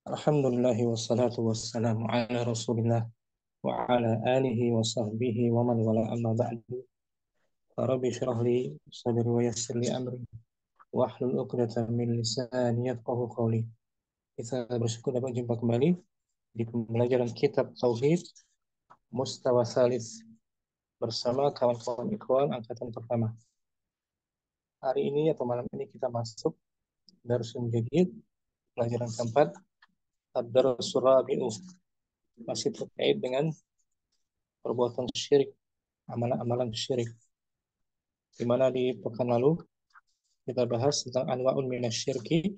Alhamdulillahi wassalatu wassalamu ala rasulillah wa ala alihi wa sahbihi wa man wala amma ba'du. Rabbi syrah li sadri wa yassir li amri wahlul 'uqdatam min lisani yafqahu qawli. Kita bersyukur dapat jumpa kembali di pembelajaran kitab Tauhid Mustawa Tsalits bersama kawan-kawan ikhwan angkatan pertama. Hari ini atau malam ini kita masuk Darsun Jadid, pelajaran keempat, Ad-Darsul Rabi'u, masih terkait dengan perbuatan syirik, amalan-amalan syirik. Di mana di pekan lalu kita bahas tentang anwa'un minasyirki,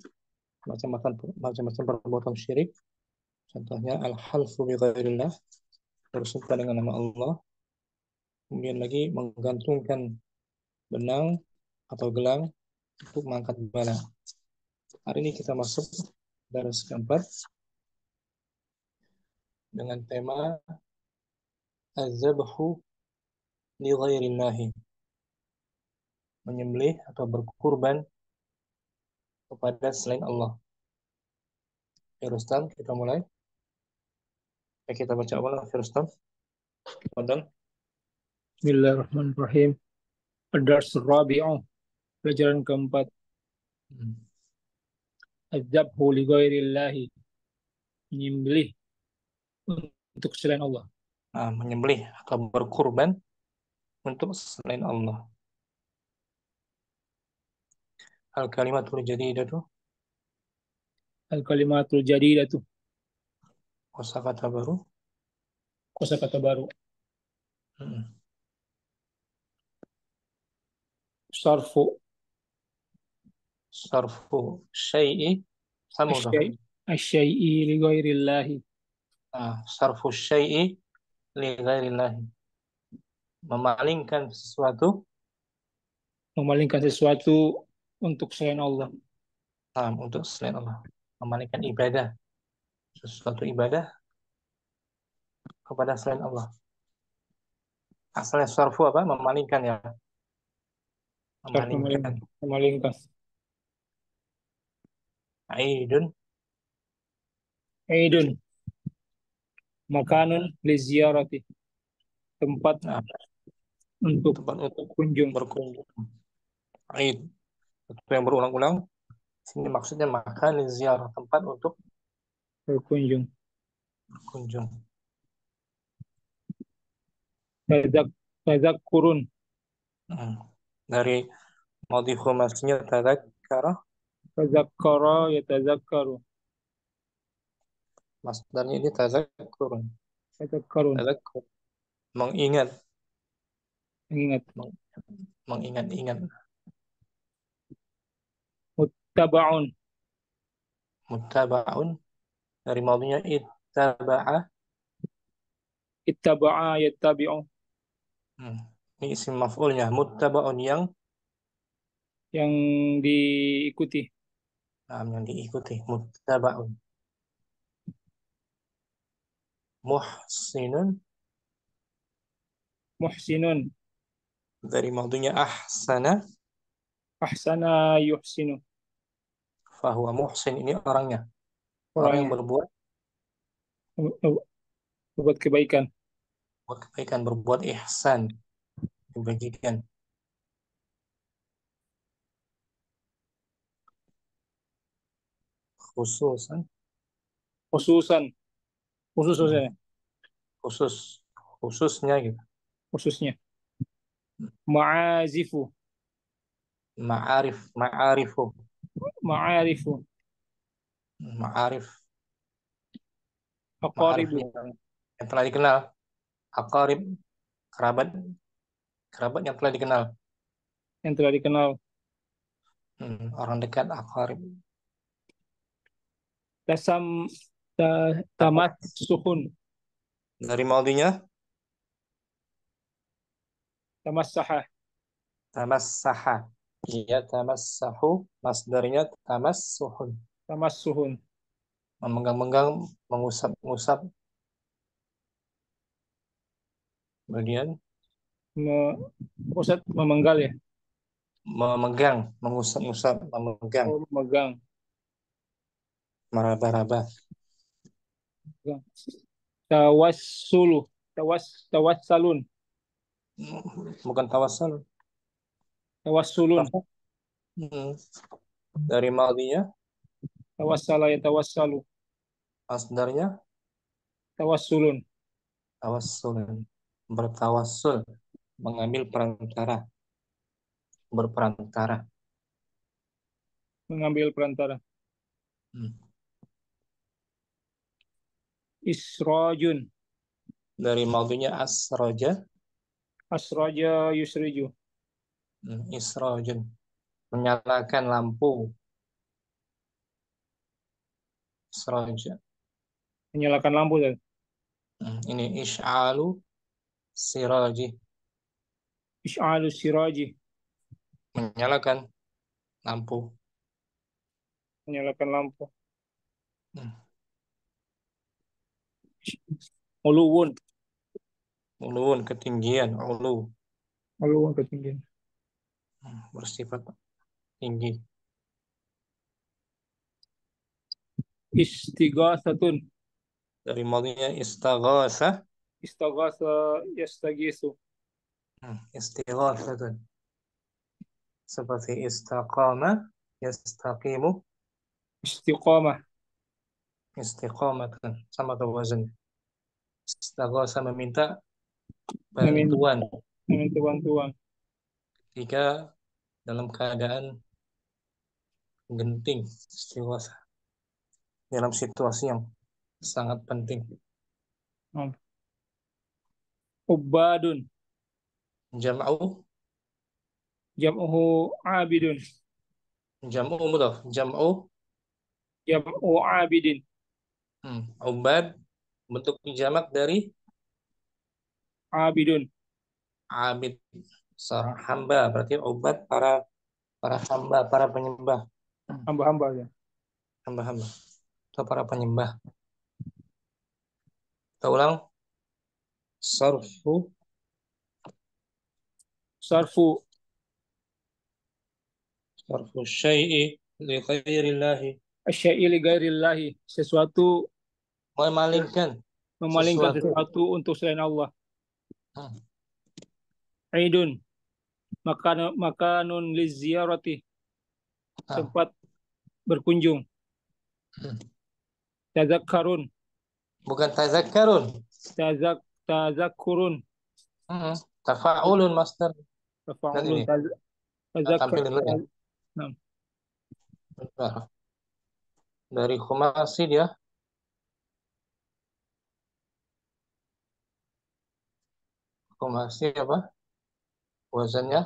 macam-macam perbuatan syirik. Contohnya al-halfu bi ghairillah, bersumpah dengan nama Allah. Kemudian lagi menggantungkan benang atau gelang untuk mengangkat bala. Hari ini kita masuk daras keempat dengan tema az-zabhu li ghairillahi, menyembelih atau berkurban kepada selain Allah. Ya Rustam, kita mulai. Kita baca awal, ya Rustam. Fadal. Bismillahirrahmanirrahim. Ad-Darsul Rabi'u, pelajaran keempat. Az-zabhu li ghairillahi, menyembelih untuk selain Allah. Menyembelih atau berkurban untuk selain Allah. Al-kalimatul jadidatu, Al-kalimatul jadidatu, kosakata baru. kosakata baru. Sarfu, Sarfu syai'i sama udah. asyai'i li ghairillahi, Sarfu syai'i li ghairillahi, memalingkan sesuatu untuk selain Allah. Untuk selain Allah, memalingkan ibadah, sesuatu ibadah kepada selain Allah. Asalnya sarfu apa? Memalingkan ya. Memalingkan. Aidun, makanun li ziyarati, tempat untuk berkunjung. Aid, itu yang berulang-ulang. Sini maksudnya makan ziarah, tempat untuk berkunjung. Tadzakkurun, dari madhi khumasinya tadzakkara. Tazakkara yatazakkaru. Masdarnya ini tazakkurun. Tazakkur, mengingat. Muttaba'un, dari madhinya ittaba'a yattabi'u. Ini isim maf'ulnya, muttaba'un yang diikuti. Yang diikuti, muttaba'un. Muhsinun, dari madhinya ahsana yuhsinu. Fahuwa muhsin, ini orangnya. Orang yang berbuat kebaikan. Berbuat ihsan, kebajikan. Khususnya gitu. Khususnya. Ma'azifu. Ma'arifu. Aqaribu, yang telah dikenal. Aqarib, kerabat yang telah dikenal. Orang dekat, aqarib. Tamassuhun, dari madhinya tamassaha. Iya, tamassahu, masdarnya tamassuhun. Memegang-megang, mengusap-ngusap. Kemudian memenggal ya. Memegang, mengusap-ngusap, memegang. Memegang. Meraba-raba. Tawassulu. Tawassalun. Bukan tawassul. Tawassulun. Tafa. Hmm. Dari madinya, Tawassala ya tawassalu. masdarnya Tawassulun. tawassul. Bertawassul, mengambil perantara, berperantara. Mengambil perantara. Hmm. Israjun. Dari madinya asroja, Asraja yusriju. isrojun, menyalakan lampu. Isroja. Menyalakan lampu. Ini is'alu siraji, Ish'alu siraji. menyalakan lampu. Menyalakan lampu. Hmm. Uluwun. Ulun, ketinggian, ulu. Uluwun ketinggian. Bersifat tinggi. Istighatsatun. Dari madinya istaghasa, Istaghatha yastagisu. istighatsatun. Seperti istaqama, yastaqimu, Istiqamah. istiqamatan. Sama tuh wazan. Istaghasa meminta Meminta bantuan bantuan. ketika dalam keadaan genting. Istighasa dalam situasi yang sangat penting. Hmm. Ubadun. Jam'u, Jam'uhu abidun. jam'u mudhaf, jam'u, Jam'u abidin. ubad, bentuk jamak dari Abidun. abid, seorang hamba. Berarti ubad, para hamba, para penyembah, Hamba-hamba ya. hamba-hamba atau para penyembah. Kita ulang. Sarfu, Sarfu. sarfu syai'i li ghairillahi, Asyai li ghairillahi. Sesuatu memalingkan memalingkan sesuatu. sesuatu untuk selain Allah. Hmm. Aidun. Makanun liziarati. Tempat berkunjung. Tazakkarun. Bukan tazakkarun. Tazakkurun. Tafa'ulun master. Nanti Tafa'ulun. nih, kita Tazakkar. tampilin dulu ya. Nah, Bentar. Dari khumasi dia. Khumasi apa? Wazannya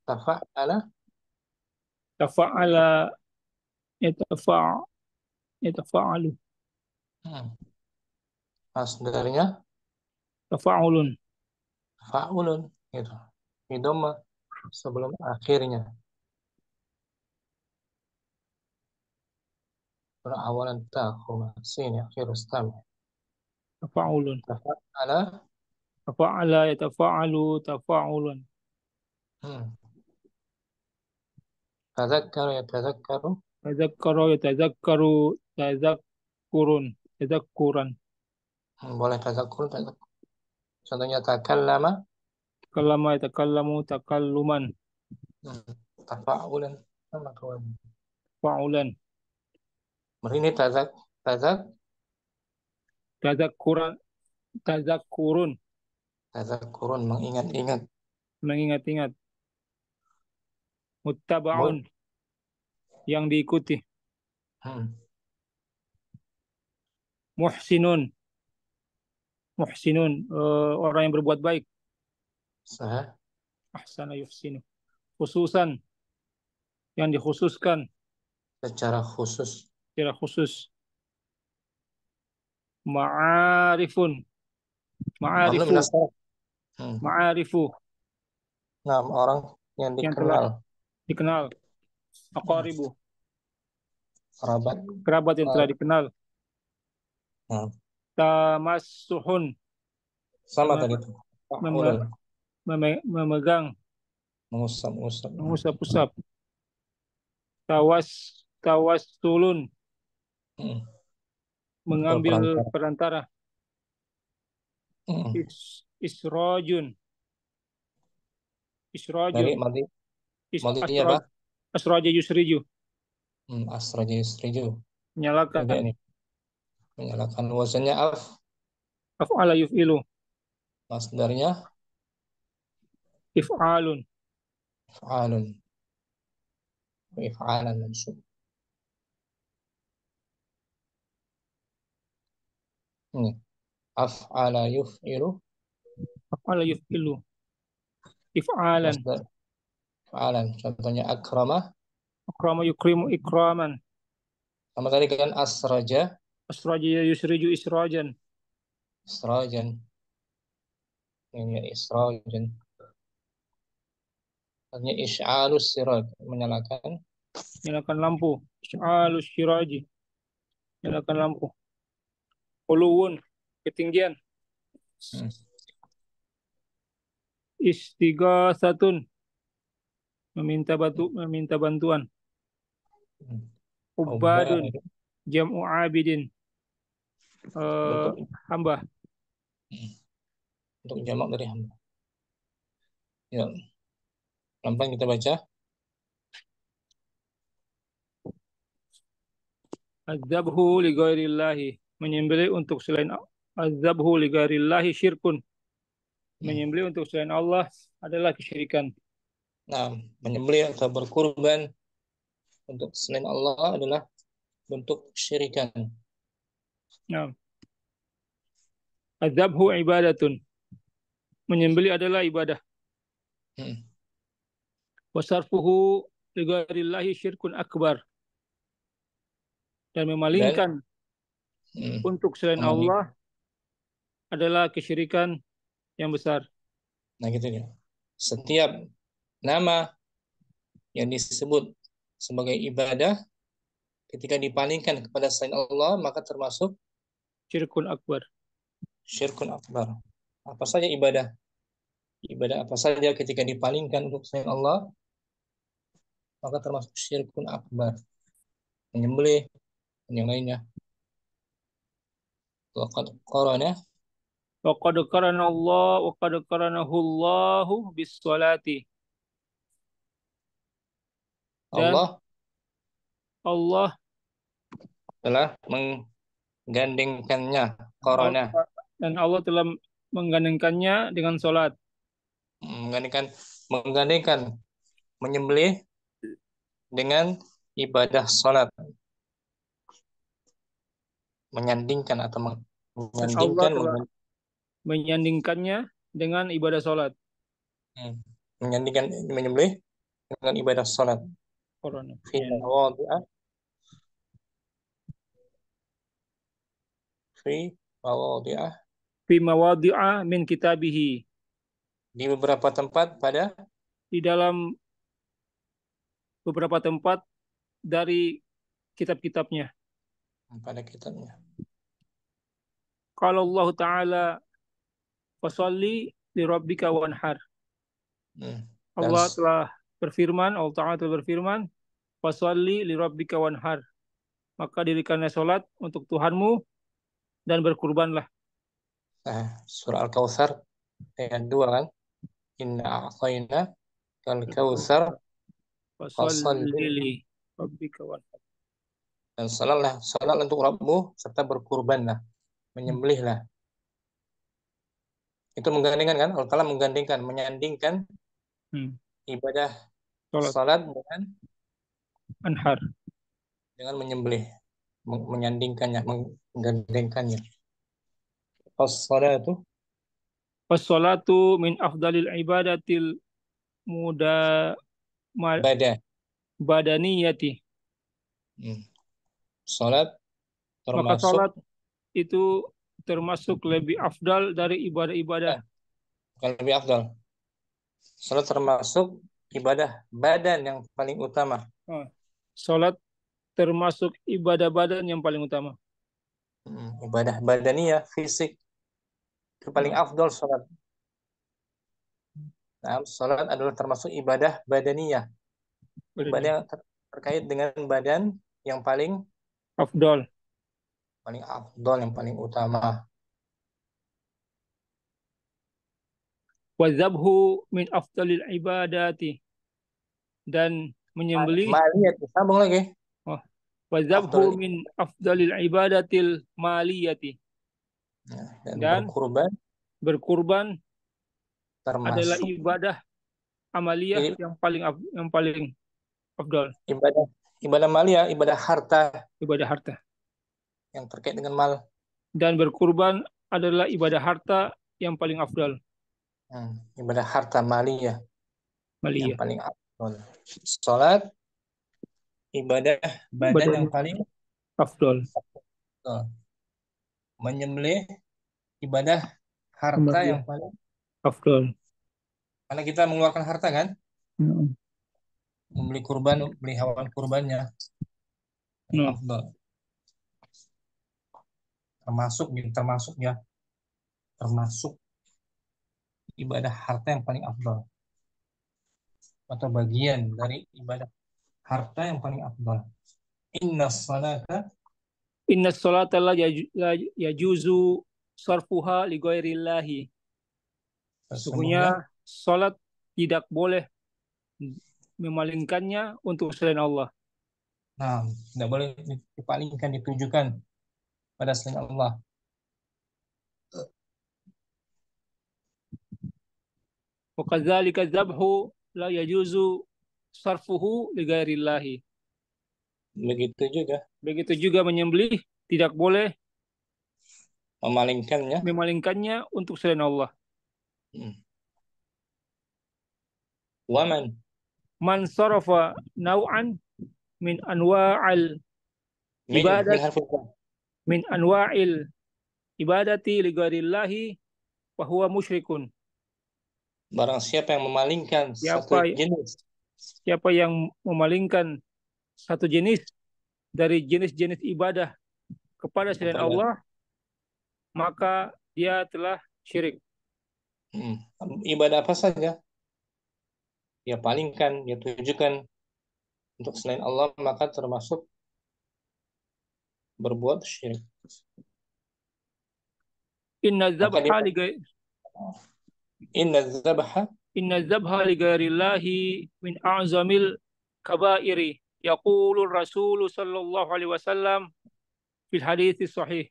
tafa'ala. tafa'ala yatafa'alu. Masdarnya Tafa'ulun. fa'ulun. Gitu. Idoma sebelum akhirnya. Awalan ta khumasi ini akhir ustam. Tafa'ulun. Tafa'ala. Tafa'ala yatafa'alu tafa'ulun. Tazakkaru ya tazakkaru. Tazakkara yatazakkaru tazakkurun. Tazakkuran. Boleh tazakkur. Contohnya takallama. Takallama yatakallamu takalluman. Tafa'ulan. Sama kawan. Fa'ulan. Ini tazak. Tazakkuran. Tazakkurun. Tazakkurun, mengingat-ingat. Mengingat-ingat. Boleh. Muttaba'un. Yang diikuti. Muhsinun. Muhsinun. Orang yang berbuat baik. Sah. Ahsana yuhsinu. Khususan. Yang dikhususkan. Secara khusus. Secara khusus. Ma'arifun. Mamnu Ma'arifu. minas sarf. Ma'arifu. Nah, orang yang Yang telah dikenal. dikenal. Aqaribu. Kerabat. Kerabat yang telah dikenal. Tamassuhun. Sama tadi itu. Memegang. Mengusap-usap. mengusap-usap. Tawassulun, Hmm. Atau mengambil perantara. perantara. Hmm. Isrojun, Dari isrojun, mati matinya apa? asroj, asroja yusriju, Asraja Yusriju. Beda nyalakan. nih. Menyalakan wazannya af. Af'ala yuf'ilu, Masdarnya if'alun. fa'alun. If'alan mansub. Ini. Af'ala yuf'ilu. Af'ala yuf'ilu, if'alan. Masdar fa'alan. Contohnya akramah. Akrama yukrimu ikraman. Sama tadi kan asraja. Asroja yusriju isrojan. Israjan. Ini israjan. Artinya isy'alus siraj. Menyalakan. Nyalakan lampu. Isy'alus syiraji, nyalakan lampu. Uluwun, ketinggian. Hmm. Istighatsatun, meminta bantuan. Hmm. Ubadun, Ubad. jam'u abidin, eh, Bentuk. hamba. Hmm. Untuk jamak dari hamba. Ya. Pelan-pelan kita baca. Adzabhu li ghairillahi, menyembelih untuk selain adzabhu li ghairillahi syirkun, Hmm. menyembelih untuk selain Allah adalah kesyirikan. Nah, menyembelih atau berkurban untuk selain Allah adalah bentuk kesyirikan. Nah, adzabhu ibadatun, menyembelih adalah ibadah. Hmm. Wasarfuhu li ghairillahi syirkun akbar, dan Dan memalingkan untuk selain memalingkan. Allah adalah kesyirikan yang besar. Nah, gitu ya. Setiap nama yang disebut sebagai ibadah ketika dipalingkan kepada selain Allah maka termasuk Syirkun akbar. syirkun akbar. Apa saja ibadah? Ibadah apa saja ketika dipalingkan untuk selain Allah maka termasuk syirkun akbar. Menyembelih dan yang lainnya. Waqad qarana Wa qad qaranahu Allahu bis salati, dan Allah Allah telah menggandengkannya. Qarana dan Allah telah menggandengkannya dengan salat. menggandengkan menggandengkan menyembelih dengan ibadah salat, menyandingkan atau Dan Allah menyandingkan telah menyandingkannya dengan ibadah salat. menyandingkan menyembelih dengan ibadah salat Corona. fi mawadhi'a fi mawadhi'a Fi mawadhi'a min kitabihi, di beberapa tempat pada di dalam beberapa tempat dari kitab-kitabnya. pada kitabnya. Kalau Allah Ta'ala fasalli li rabbika wanhar. Dan Allah telah berfirman, Allah Ta'ala telah berfirman, fasalli li rabbika wanhar. Maka dirikanlah salat untuk Tuhanmu dan berkurbanlah. surah Al-Kautsar ayat 2 kan, inna a'tayna kal kautsar fasalli Fasalli li rabbika wanhar. dan salatlah untuk Rabbmu serta berkurbanlah, menyembelihlah. Itu menggandengkan kan, Allah Ta'ala menggandengkan, menyandingkan ibadah Salat salat anhar. dengan menyembelih, menyandingkannya, menggandengkannya. As-salatu Wassalatu min afdalil ibadatil muda badah. badaniyati. Salat Maka termasuk salat itu termasuk lebih afdal dari ibadah-ibadah. bukan lebih afdal. Salat termasuk ibadah badan yang paling utama. Salat termasuk ibadah badan yang paling utama. Ibadah badaniyah fisik itu paling afdal salat. Nah, salat adalah termasuk ibadah badaniyah. Ibadah Badaniyah. yang terkait dengan badan yang paling Afdol. paling afdol, yang paling utama. Wadzabhu min afdalil ibadati. Dan menyembelih. Maliyah, sambung lagi. Oh, wadzabhu Afdol. min afdalil ibadatil maliyati. Nah, dan Dan berkurban berkurban adalah termasuk ibadah amaliyah yang paling afdal. ibadah ibadah maliyah, ibadah harta Ibadah harta. yang terkait dengan mal. Dan berkurban adalah ibadah harta yang paling afdal. Ibadah harta maliyah yang Maliyah. paling afdol. Salat ibadah badan Badan yang paling afdal. afdol. Menyembelih ibadah harta yang Amaliyah. paling, Afdal. karena kita mengeluarkan harta kan, Hmm. membeli kurban, beli hewan kurbannya yang Nah, afdol. Termasuk ibadah harta yang paling afdol, atau bagian dari ibadah harta yang paling afdal. Inna salata, inna sholata la yajuzu sarfuha li ghairillahi. sesungguhnya, Sesungguhnya salat tidak boleh memalingkannya untuk selain Allah. nah, tidak boleh dipalingkan, ditujukan pada selain Allah. Wa kadzalika dzabhu la yajuzu sarfuhu li ghairillahi. Begitu juga Begitu juga menyembelih tidak boleh memalingkannya. memalingkannya untuk selain Allah. Hmm. Waman, Man sarafa naw'an min anwa'al min ibadat harful jar. min anwa'il ibadati li ghairillahi wa huwa musyrikun. Barang siapa yang memalingkan satu Siapa jenis siapa yang memalingkan satu jenis dari jenis-jenis ibadah kepada selain kepada, Allah, maka dia telah syirik. hmm, ibadah apa saja dia palingkan, dia tujukan untuk selain Allah, maka termasuk berbuat syirik. Inna Maka dia, zabha li inna zabaha, inna zabha li ghairillahi min a'zamil kabairi. Yaqulu Rasul sallallahu alaihi wasallam fil hadits sahih.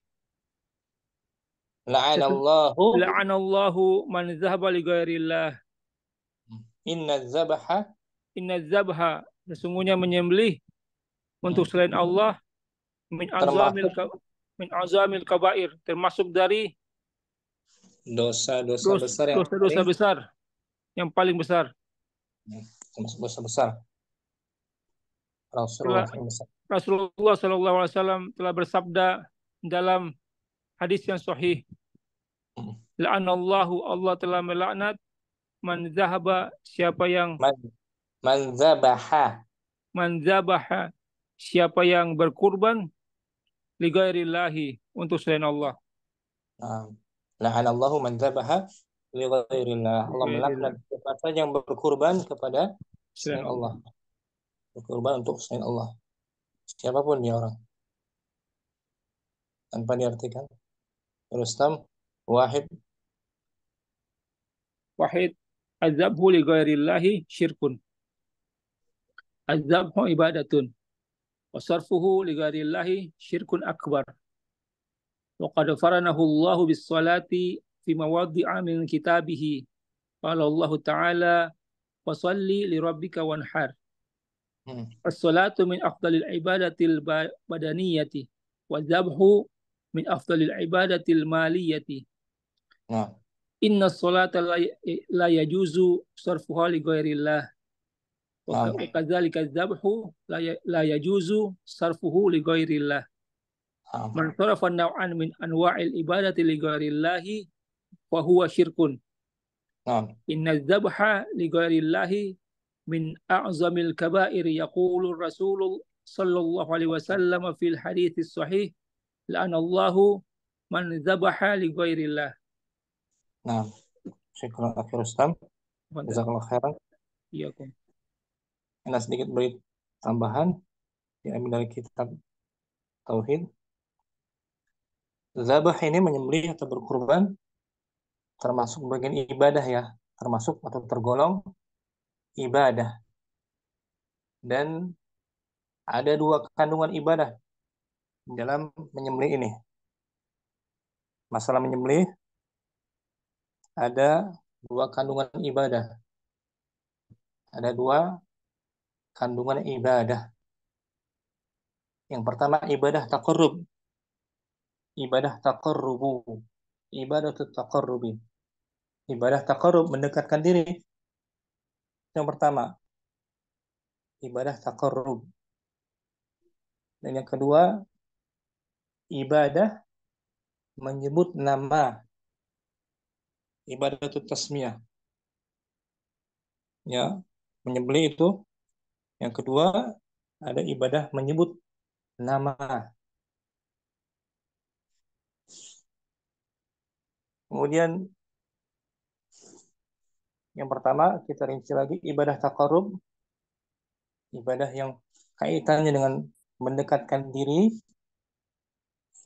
la'anallahu, La'anallahu man zahaba li ghairillah. inna zabaha, Inna zabha, sesungguhnya menyembelih untuk selain Allah min azamil termasuk min azamil kabair, termasuk dari dosa-dosa besar yang dosa-dosa paling, besar yang paling besar. termasuk dosa besar. Rasulullah Telah Rasulullah Shallallahu Alaihi Wasallam telah bersabda dalam hadis yang sahih, la'anallahu, Allah telah melaknat man zahaba, siapa yang man, man zabaha, man zabaha, siapa yang berkurban li ghairillahi, untuk selain Allah. la'anallahu man zabaha li ghairillah. Li Allah melaknat ghairillah, siapa saja yang berkurban kepada selain selain Allah. Allah, berkurban untuk selain Allah, siapapun dia orang, tanpa diartikan. Rustam, Wahid, Wahid, azabhu li ghairillahi syirkun. Azabhu ibadatun. Wa sarfuhu li ghairillahi syirkun akbar. Wa qad faranahu Allahu bis salati fi mawadhi'a min kitabihi. Qala Allah Ta'ala wa salli li rabbika wanhar. As-salatu min afdalil ibadatil badaniyati wa dzabhu min afdalil ibadatil maliyati. nah, Inna salata la yajuzu sarfuha li ghairillah. nah, Wa kadzalika dzabhu la yajuzu sarfuhu li ghairillah. nah, Man sarafa naw'an min anwa'il ibadati li ghairillahi fa huwa syirkun. nah. Inna dzabha li ghairillahi min a'zamil kabair. Yaqulu Rasul sallallahu alaihi wasallam fil hadits sahih, la'anallahu man dzabaha li ghairillah. Nah, syukur akhir Rustam. Mantap. Jazakallah khairan. Iya, Kum. Ada sedikit beri tambahan diambil dari kitab Tauhid. Zabah ini menyembelih atau berkurban termasuk bagian ibadah ya, termasuk atau tergolong ibadah. Dan ada dua kandungan ibadah dalam menyembelih ini. Masalah menyembelih ada dua kandungan ibadah. Ada dua kandungan ibadah. Yang pertama ibadah taqarrub, ibadah taqarrubu, ibadah taqarrubi. Ibadah taqarrub mendekatkan diri. Yang pertama, ibadah taqarrub. Dan yang kedua, ibadah menyebut nama, ibadah itu tasmiyah. Ya, menyembelih itu. Yang kedua, ada ibadah menyebut nama. Kemudian yang pertama kita rinci lagi ibadah taqarrub, ibadah yang kaitannya dengan mendekatkan diri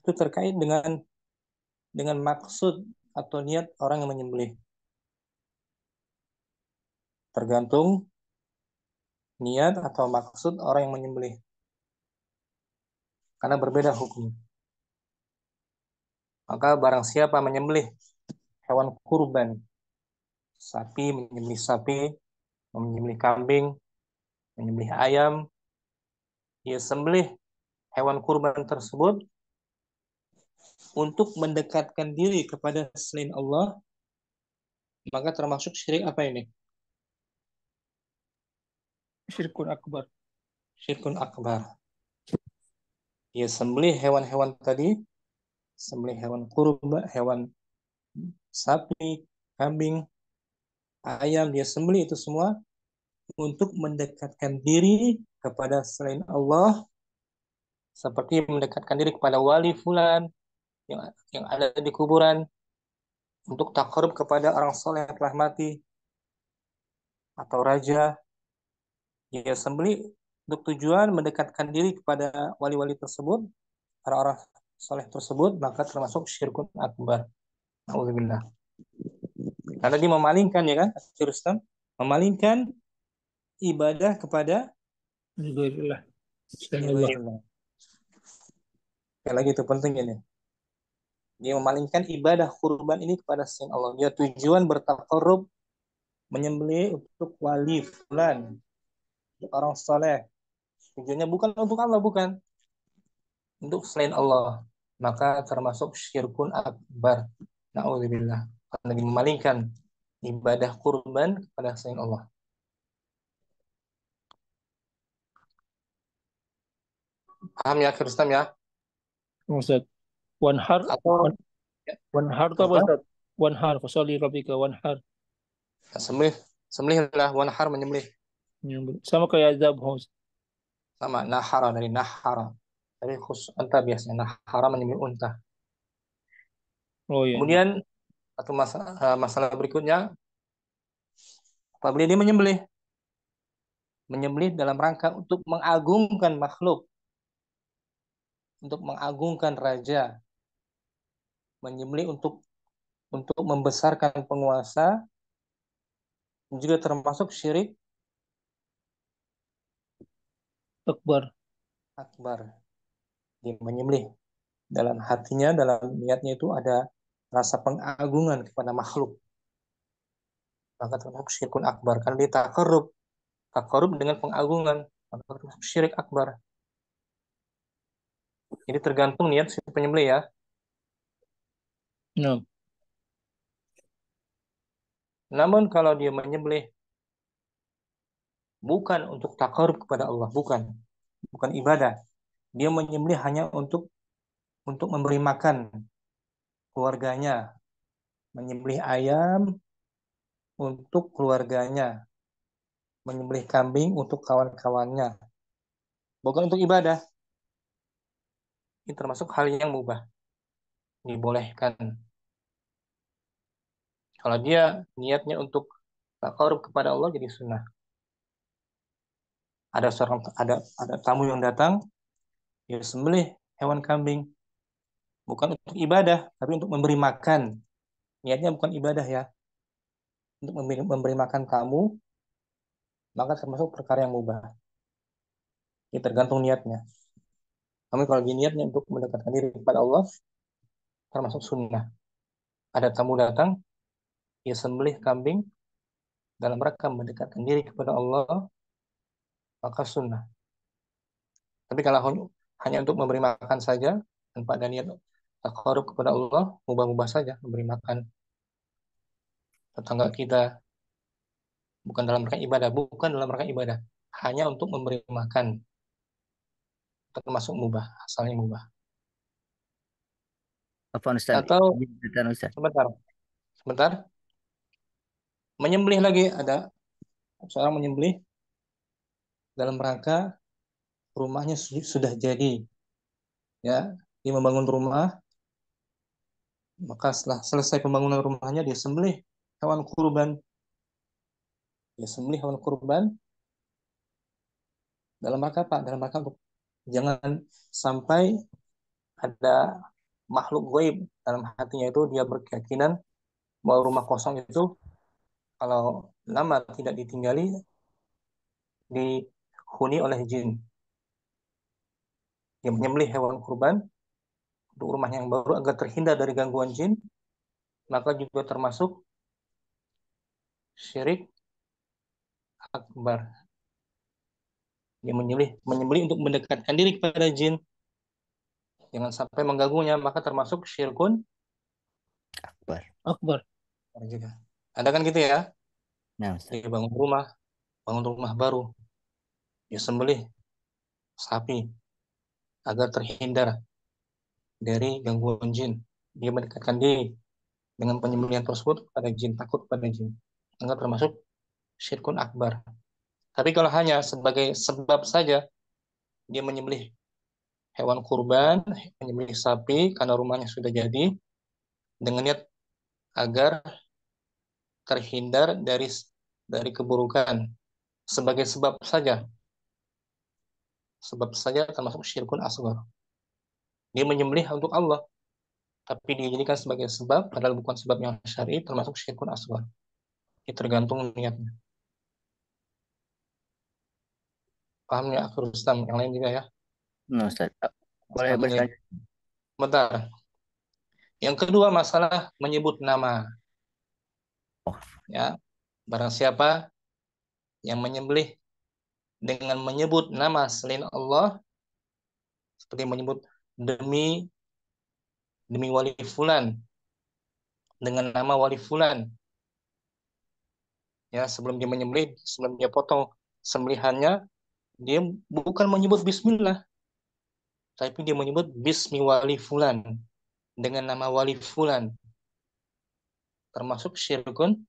itu terkait dengan maksud atau niat orang yang menyembelih. Tergantung niat atau maksud orang yang menyembelih. Karena berbeda hukum. Maka barang siapa menyembelih hewan kurban, sapi, menyembelih sapi, menyembelih kambing, menyembelih ayam, dia sembelih hewan kurban tersebut untuk mendekatkan diri kepada selain Allah, maka termasuk syirik apa ini? Syirkun akbar. Syirkun akbar. Dia sembelih hewan-hewan tadi, sembelih hewan kurban, hewan sapi, kambing, ayam, dia sembelih itu semua untuk mendekatkan diri kepada selain Allah, seperti mendekatkan diri kepada wali fulan yang ada di kuburan, untuk takarub kepada orang soleh yang telah mati, atau raja. Ya sembelih untuk tujuan mendekatkan diri kepada wali-wali tersebut, orang-orang soleh tersebut, maka termasuk syirkun akbar. Nauzubillah. Karena dia memalingkan ya kan, Rustam, memalingkan ibadah kepada Alhamdulillah. Bismillah. ghairillah. Sekali lagi itu penting ini. Dia memalingkan ibadah kurban ini kepada selain Allah. Dia tujuan bertakarub menyembelih untuk wali fulan, untuk orang soleh. Tujuannya bukan untuk Allah, bukan untuk selain Allah. Maka termasuk syirkun akbar. Na'udzubillah. Karena dia memalingkan ibadah kurban kepada selain Allah. Paham ya, Kristam ya? Ustaz. Wanhar, Atau wan, wanhar itu apa apa? Ustaz? Wanhar, fasoli rabbika wanhar. Sembelih, sembelihlah wanhar menyembelih. Sama kayak zabh. Sama nahara dari nahara. Dari khusus unta biasanya. Nahara menyembelih unta. Oh iya. Kemudian atau masalah berikutnya, apabila dia menyembelih, menyembelih dalam rangka untuk mengagungkan makhluk, untuk mengagungkan raja, menyembelih untuk membesarkan penguasa, juga termasuk syirik Akbar. akbar. Dia menyembelih dalam hatinya, dalam niatnya itu ada rasa pengagungan kepada makhluk, maka termasuk syirkun akbar. Karena dia takarub dengan pengagungan, maka termasuk syirik akbar. Jadi tergantung niat si penyembelih ya. Nah, Namun kalau dia menyembelih bukan untuk takarub kepada Allah, bukan ibadah. Dia menyembelih hanya untuk memberi makan keluarganya, menyembelih ayam untuk keluarganya, menyembelih kambing untuk kawan-kawannya, bukan untuk ibadah. Ini termasuk hal yang mubah, dibolehkan. Kalau dia niatnya untuk Takarub kepada Allah jadi sunnah. Ada tamu yang datang, ya sembelih hewan kambing, bukan untuk ibadah, tapi untuk memberi makan. Niatnya bukan ibadah ya, untuk memberi makan tamu, maka termasuk perkara yang mubah. Ini tergantung niatnya. Kami kalau niatnya untuk mendekatkan diri kepada Allah, termasuk sunnah. Ada tamu datang, ya sembelih kambing dalam rangka mendekatkan diri kepada Allah, maka sunnah. Tapi kalau hanya untuk memberi makan saja, tanpa ada niat takarub kepada Allah, mubah-mubah saja memberi makan tetangga kita, bukan dalam rangka ibadah, hanya untuk memberi makan, termasuk mubah, asalnya mubah. Apa Ustaz? Atau Izin Ustaz. sebentar, menyembelih lagi, ada seorang menyembelih dalam rangka rumahnya sudah jadi, ya, dia membangun rumah, maka setelah selesai pembangunan rumahnya dia sembelih hewan kurban, dalam rangka apa? Dalam rangka untuk jangan sampai ada makhluk gaib dalam hatinya, itu dia berkeyakinan bahwa rumah kosong itu kalau lama tidak ditinggali dihuni oleh jin. Dia menyembelih hewan kurban untuk rumahnya yang baru agar terhindar dari gangguan jin, maka juga termasuk syirik akbar. Dia menyembelih untuk mendekatkan diri kepada jin, jangan sampai mengganggunya, maka termasuk syirkun Akbar. juga. Ada kan gitu ya? Nah, Ustaz. Dia bangun rumah baru, dia sembelih sapi agar terhindar dari gangguan jin. Dia mendekatkan diri dengan penyembelihan tersebut pada jin, takut pada jin. Enggak termasuk syirkun akbar. Tapi kalau hanya sebagai sebab saja, dia menyembelih hewan kurban, menyembelih sapi karena rumahnya sudah jadi, dengan niat agar terhindar dari keburukan, sebagai sebab saja termasuk syirkun asghar. Dia menyembelih untuk Allah, tapi dijadikan sebagai sebab, padahal bukan sebab yang syar'i, termasuk syirkun asghar. Ini tergantung niatnya. Paham ya, Akhir Rustam? Yang lain juga ya. Nah, Ustaz. Boleh Selanjutnya, bertanya? bentar. Yang kedua, masalah menyebut nama. Oh. Ya, barang siapa yang menyembelih dengan menyebut nama selain Allah, seperti menyebut demi wali fulan, dengan nama wali fulan, ya, sebelum dia menyembelih, sebelum dia potong sembelihannya, dia bukan menyebut bismillah, tapi dia menyebut bismi wali fulan, dengan nama wali fulan, termasuk syirkun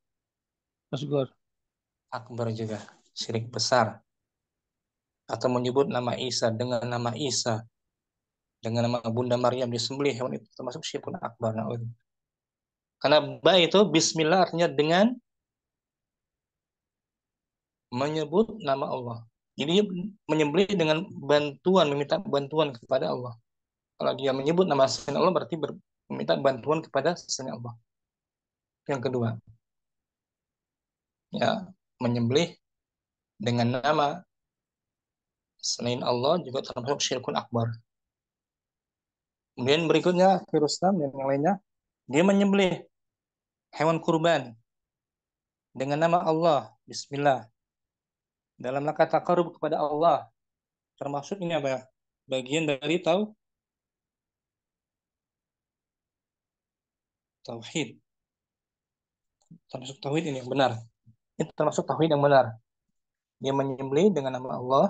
Asgar. akbar juga, syirik besar. Atau menyebut nama Isa dengan nama Isa, dengan nama Bunda Maryam disembelih hewan itu, termasuk syirkun akbar. Karena ba itu bismillah artinya dengan menyebut nama Allah. Jadi menyembelih dengan meminta bantuan kepada Allah. Kalau dia menyebut nama selain Allah, berarti meminta bantuan kepada selain Allah. Yang kedua, ya, menyembelih dengan nama selain Allah juga termasuk syirkun akbar. Kemudian berikutnya, Firustam dan yang lainnya, dia menyembelih hewan kurban dengan nama Allah, Bismillah, dalam rangka takarub kepada Allah, termasuk ini apa? Bagian dari tauhid. Termasuk tauhid ini yang benar. Itu termasuk tauhid yang benar. Dia menyembelih dengan nama Allah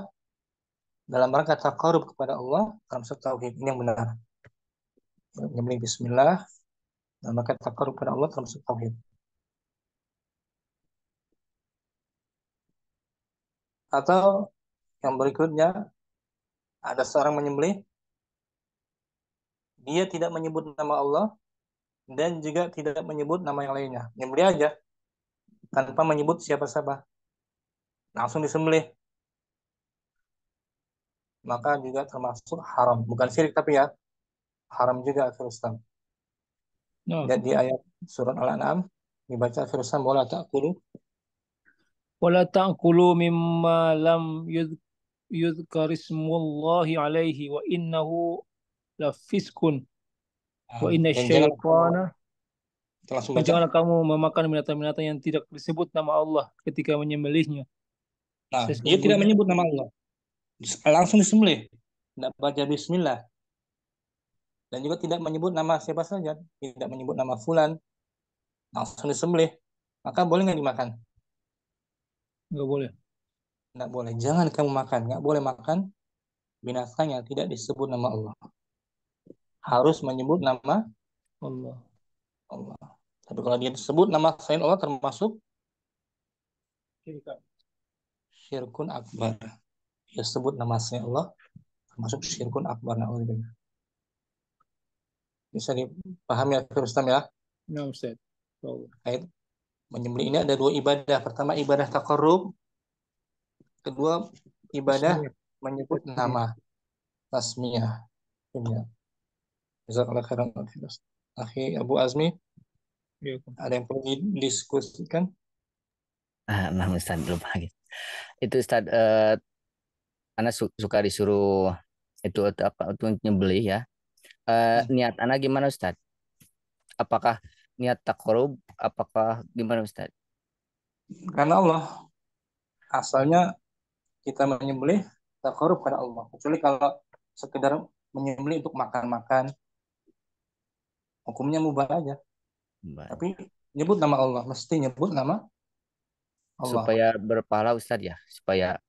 dalam rangka takarub kepada Allah, termasuk tauhid ini yang benar. Menyembelih Bismillah dalam rangka takarub kepada Allah, termasuk tauhid. Atau yang berikutnya, ada seorang menyembelih, dia tidak menyebut nama Allah dan juga tidak menyebut nama yang lainnya. Menyembelih aja. tanpa menyebut siapa-siapa, langsung disembelih, maka juga termasuk haram. Bukan syirik tapi ya, haram juga akhir Islam. Nah, Dan di ayat surat Al-An'am dibaca akhir Islam, wala ta'kulu. wala ta'kulu mimma lam yudhkar ismullahi alaihi wa innahu lafiskun wa inna Dan syaitana kita langsung dan baca. janganlah kamu memakan binatang-binatang yang tidak disebut nama Allah ketika menyembelihnya. Nah, dia tidak Sesungguhnya menyebut nama Allah, langsung disembelih, tidak baca Bismillah, dan juga tidak menyebut nama siapa saja, tidak menyebut nama fulan, langsung disembelih, maka boleh nggak dimakan? nggak boleh. Nggak boleh. Jangan kamu makan, nggak boleh makan binatang yang tidak disebut nama Allah. Harus menyebut nama Allah. Allah. Tapi kalau dia disebut nama selain Allah termasuk syirkun akbar. Dia sebut nama selain Allah termasuk syirkun akbar. Na'udzubillah. Bisa dipahami ya Rustam ya? Nah, Ustaz. Oh. Kait menyembelih ini ada dua ibadah. Pertama ibadah taqarrub, kedua ibadah Tasmiyah. menyebut nama, tasmiyah. Ya. Jazakallah khairan. Akhi Abu Azmi, Ya. ada yang perlu didiskusikan? Nah, Ustaz lupa gitu. Itu Ustaz, anak suka disuruh itu apa untuk nyembelih ya. Niat anak gimana Ustaz? Apakah niat takarub? Apakah gimana Ustaz? Karena Allah asalnya kita menyembelih taqarrub pada Allah. Kecuali kalau sekedar menyembelih untuk makan-makan, hukumnya mubah aja. Baik. Tapi nyebut nama Allah, mesti nyebut nama Allah. Supaya berpahala Ustaz ya, supaya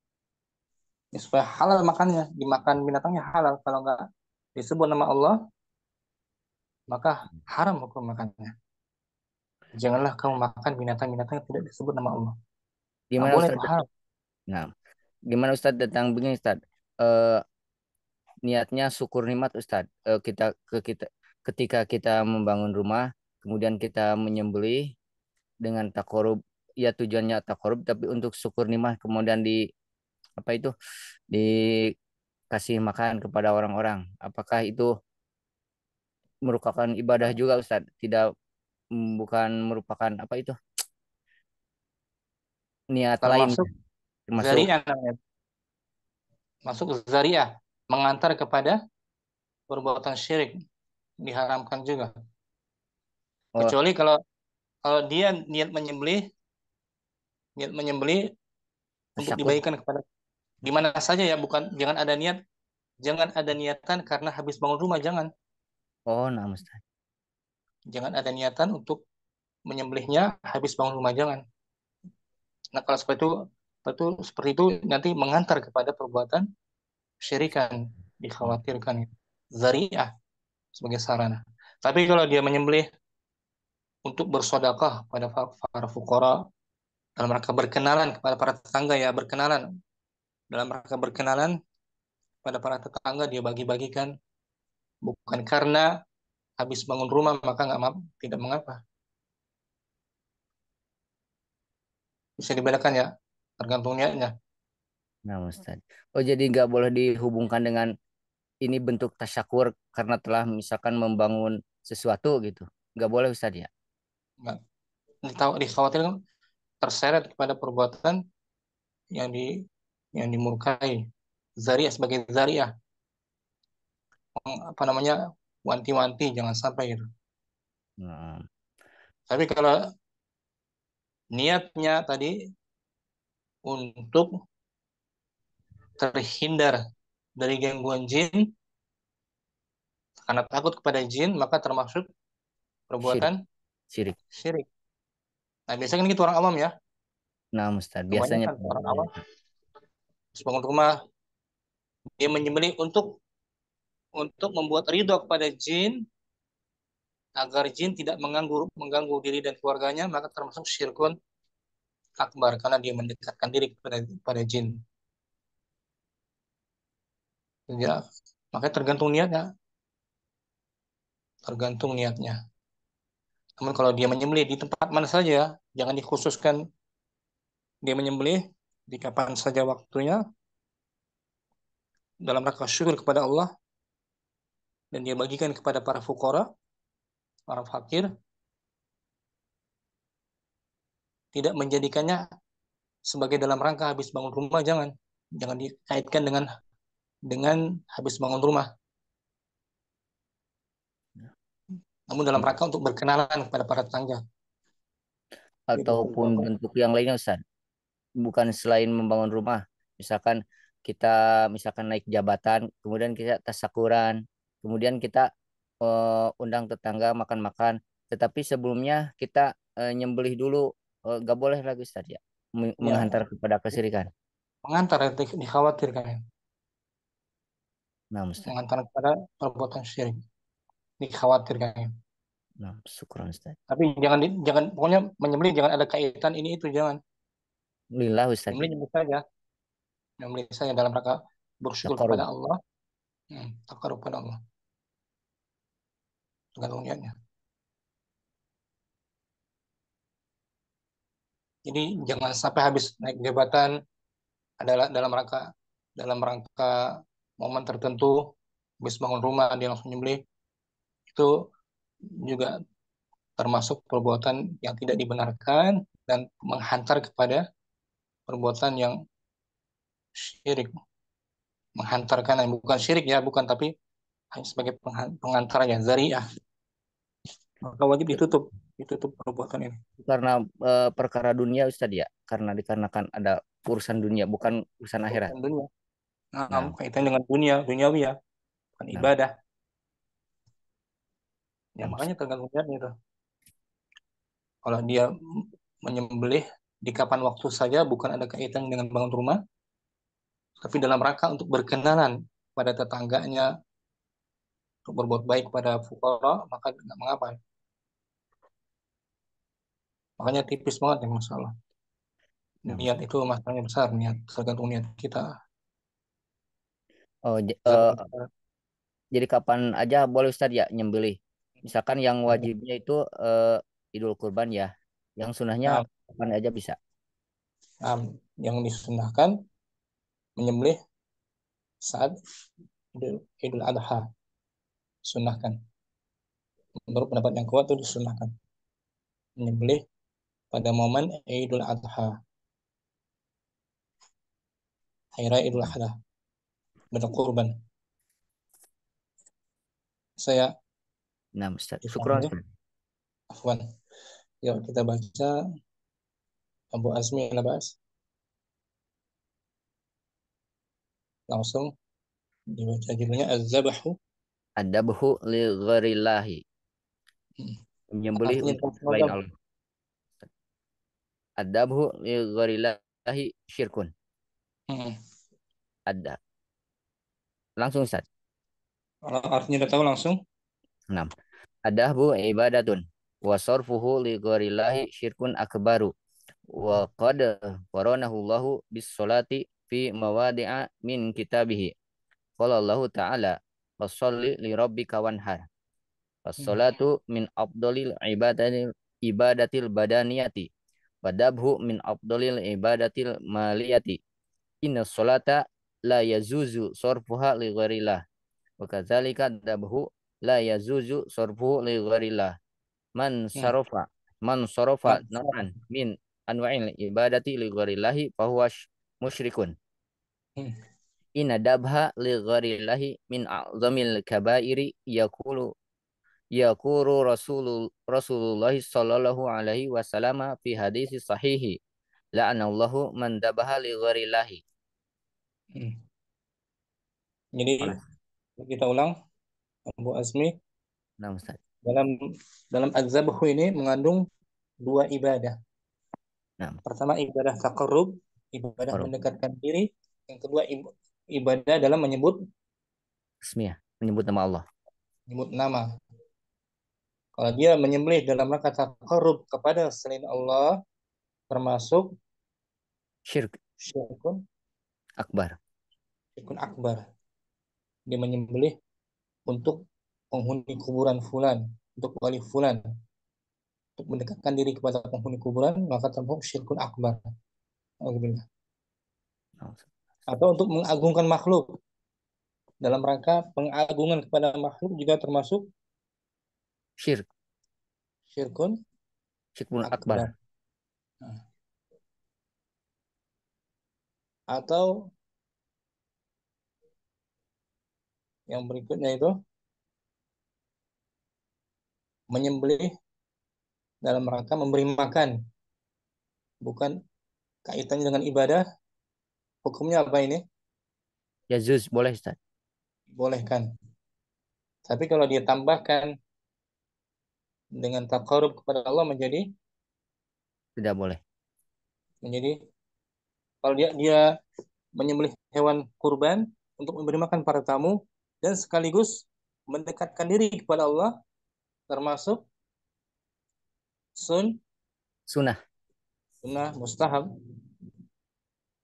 Ya, supaya halal makannya, dimakan binatangnya halal. Kalau nggak disebut nama Allah, maka haram hukum makannya. Janganlah kamu makan binatang-binatang yang tidak disebut nama Allah. Nggak gimana boleh, Ustaz? itu haram. Nah, gimana Ustaz tentang begini Ustaz? Eh, Niatnya syukur nikmat Ustaz. Kita ketika kita membangun rumah, kemudian kita menyembelih dengan takarub, ya tujuannya takarub tapi untuk syukur nikmat kemudian di apa itu dikasih makan kepada orang-orang. Apakah itu merupakan ibadah juga Ustaz? Tidak, bukan merupakan apa itu? Niat lain Termasuk termasuk. zari'ah namanya. Masuk zari'ah, mengantar kepada perbuatan syirik. Diharamkan juga. Oh, Kecuali kalau kalau dia niat menyembelih untuk tasyakur. dibagikan kepada di mana saja ya, bukan, jangan ada niatan karena habis bangun rumah, Oh, nah Ustaz. jangan ada niatan untuk menyembelihnya habis bangun rumah, jangan. Nah kalau seperti itu nanti mengantar kepada perbuatan syirikan, dikhawatirkan zariah sebagai sarana. Tapi kalau dia menyembelih untuk bersedekah pada para fukara, dalam rangka berkenalan kepada para tetangga, ya berkenalan, dalam rangka berkenalan pada para tetangga dia bagi-bagikan, bukan karena habis bangun rumah, maka nggak tidak mengapa. Bisa dibedakan ya, tergantung niatnya. Nah Ustaz. Oh, jadi nggak boleh dihubungkan dengan ini bentuk tasyakur karena telah misalkan membangun sesuatu gitu. Nggak boleh Ustaz ya. Nggak, dikhawatirkan terseret kepada perbuatan yang di yang dimurkai. Zariah sebagai zariah, apa namanya, wanti-wanti jangan sampai gitu. Nah, Tapi kalau niatnya tadi untuk terhindar dari gangguan jin, karena takut kepada jin, maka termasuk syirik, perbuatan syirik. syirik. Nah, biasanya kan gitu orang awam ya, Nah, Ustaz, biasanya kebanyakan orang awam bangun rumah dia menyembelih untuk membuat ridho kepada jin, agar jin tidak mengganggu diri dan keluarganya, maka termasuk syirkun akbar karena dia mendekatkan diri kepada jin. Ya, makanya tergantung niatnya, tergantung niatnya. Namun kalau dia menyembelih di tempat mana saja, jangan dikhususkan dia menyembelih di kapan saja waktunya dalam rangka syukur kepada Allah dan dia bagikan kepada para fukara, para fakir, tidak menjadikannya sebagai dalam rangka habis bangun rumah, jangan dikaitkan dengan habis bangun rumah. Namun dalam rangka untuk berkenalan kepada para tetangga. Ataupun bentuk yang lainnya Ustaz. Bukan selain membangun rumah. Misalkan misalkan naik jabatan, kemudian kita tasakuran, kemudian kita undang tetangga makan-makan, tetapi sebelumnya kita nyembelih dulu, nggak boleh lagi Ustaz ya, Ya, menghantar kepada kesirikan. mengantar dikhawatirkan, Nah, Ustaz. mengantar kepada perbuatan syirik, dikhawatirkan. Nah, syukur Ustaz. Tapi jangan pokoknya menyembelih jangan ada kaitan ini itu jangan. Lillah Ustaz. Menyembelih saja dalam rangka bersyukur Taqarrub. kepada Allah, takarub kepada Allah, tergantung niatnya. Jadi jangan sampai habis naik jabatan adalah dalam rangka momen tertentu, habis bangun rumah dia langsung nyembelih, itu juga termasuk perbuatan yang tidak dibenarkan dan menghantar kepada perbuatan yang syirik, menghantarkan bukan syirik ya, bukan, tapi hanya sebagai pengantar ya, zariah. Maka wajib ditutup perbuatan ini. Karena perkara dunia Ustaz ya, karena dikarenakan ada urusan dunia, bukan urusan akhirat. Urusan dunia. Nah, Nah, kaitan dengan duniawi ya, bukan nah, ibadah. Ya nah, makanya tergantung niatnya itu. Kalau dia menyembelih di kapan waktu saja, bukan ada kaitan dengan bangun rumah, tapi dalam rangka untuk berkenalan pada tetangganya, untuk berbuat baik pada fukara, maka nggak mengapa. Makanya tipis banget ya masalah. nah, Niat itu masalahnya besar, niat tergantung niat kita. Oh, Zaman kita, jadi kapan aja boleh Ustaz ya nyembelih. Misalkan yang wajibnya itu Idul Kurban ya. Yang sunahnya nah, kapan aja bisa. nah, yang disunahkan menyembelih saat Idul Adha, sunahkan. Menurut pendapat yang kuat itu disunahkan menyembelih pada momen Idul Adha, hari raya Idul Adha, berkurban. Saya Nah, Ustaz. dipahami Syukron ya, Ustaz. Afwan. Yuk kita baca Abu Azmi Labas, langsung dibaca judulnya Az-Zabahu. Adabhu li ghairillahi. Hmm. Menyembelih Artinya untuk selain terjemahkan. Allah. Adabhu li ghairillahi syirkun. Hmm. Ada. Langsung Ustaz. Kalau artinya udah tahu langsung. 6. Adabhu ibadatun. Wa sarfuhu li ghairillahi syirkun akbaru. Wa qad qaranahu Allahu bis salati fi mawadi'a min kitabihi. Qala Allahu ta'ala fasholli li rabbika wanhar. Hmm. As-salatu min afdalil ibadatil badaniyati. Wadabhu min afdalil ibadatil maliyati. Inna salata la yazuzu sorfuha li ghairillah. Wa kadzalika dabhu la yazuzu sorfuhu li ghairillah. Man Hmm. sarofa man sarafa Man, nau'an min anwa'il ibadati li ghairillahi fahuwa musyrikun. hmm. Inna dabha li ghairillahi min a'zamil kabairi yaqulu Rasulullah sallallahu alaihi wasallam fi hadis sahihi la'anallahu man dabaha li ghairillahi. Hmm. Jadi kita ulang, Abu Azmi Nah, Ustaz. dalam dalam Az-Zabahu ini mengandung dua ibadah. Nah, Pertama ibadah taqarrub, ibadah Qaruh. mendekatkan diri. Yang kedua ibadah dalam menyebut Bismillah, menyebut nama Allah. nama. Kalau dia menyembelih dalam rangka taqarrub kepada selain Allah, termasuk Syirk syirkun akbar. syirkun akbar. Dia menyembelih untuk penghuni kuburan fulan, untuk wali fulan. untuk mendekatkan diri kepada penghuni kuburan, maka termasuk syirkun akbar. Alhamdulillah. Atau untuk mengagungkan makhluk dalam rangka pengagungan kepada makhluk juga termasuk Syirk, syirkun syirkun akbar. akbar. Nah, atau yang berikutnya itu menyembelih dalam rangka memberi makan, bukan kaitannya dengan ibadah. Hukumnya apa ini? Yazuz boleh Ustaz? Bolehkan. Tapi kalau dia tambahkan dengan taqarrub kepada Allah Tidak boleh. menjadi kalau dia menyembelih hewan kurban untuk memberi makan para tamu dan sekaligus mendekatkan diri kepada Allah, termasuk Sunnah. sunnah mustahab.